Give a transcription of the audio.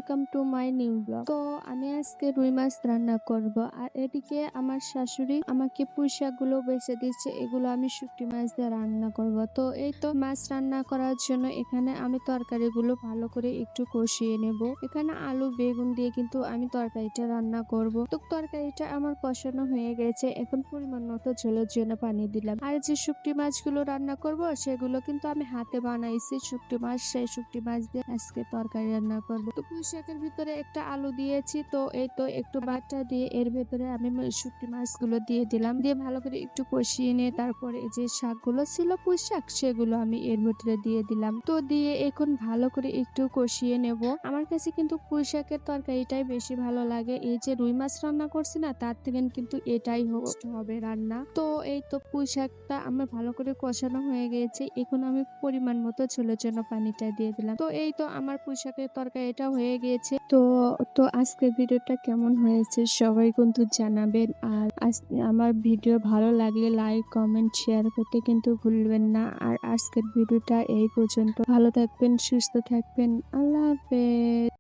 Welcome to my new blog. তো আমি আজকে রুই মাছ রান্না করব, আর এদিকে আমার শাশুড়ি আমাকে পুঁই শাকগুলো বেছে দিচ্ছে, এগুলো আমি শুটকি মাছ দিয়ে রান্না করব। তো এই তো মাছ রান্না করার জন্য এখানে আমি তরকারিগুলো ভালো করে একটু কষিয়ে নেব। এখানে আলু বেগুন দিয়ে কিন্তু আমি তরকারিটা রান্না করব। তো তরকারিটা আমার কষানো হয়ে গেছে, এখন পরিমাণ মতো ঝোলের জন্য পানি দিলাম। আর যে শুটকি মাছগুলো রান্না করব সেগুলো কিন্তু আমি হাতে বানাইছি শুটকি মাছ, সেই শুটকি মাছ দিয়ে আজকে তরকারি রান্না করব। তো পুঁই শাকের ভিতরে একটা আলু দিয়েছি, তো এই তো একটু বাটা দিয়ে এর ভেতরে আমি শুটকি মাছগুলো দিয়ে দিলাম, দিয়ে ভালো করে একটু কষিয়ে নিয়ে তারপরে যে শাকগুলো ছিল পুঁই শাক সেগুলো আমি এর ভেতরে দিয়ে দিলাম। তো দিয়ে এখন ভালো করে একটু কষিয়ে নেব। আমার কাছে কিন্তু পুঁই শাকের তরকারিটাই বেশি ভালো লাগে, এই যে রুই মাছ রান্না করছি না তার থেকে কিন্তু এটাই হবে রান্না। তো এই তো পুঁই শাকটা আমার ভালো করে কষানো হয়ে গেছে, এখন আমি পরিমাণ মতো ঝোলের জন্য পানিটা দিয়ে দিলাম। তো এই তো আমার পুঁই শাকের তরকারিটা হয়ে গিয়েছে। তো তো আজকের ভিডিওটা কেমন হয়েছে সবাই কিন্তু জানাবেন, আর আমার ভিডিও ভালো লাগলে লাইক কমেন্ট শেয়ার করতে কিন্তু ভুলবেন না। আর আজকের ভিডিওটা এই পর্যন্ত, ভালো থাকবেন সুস্থ থাকবেন, আল্লাহ হাফেজ।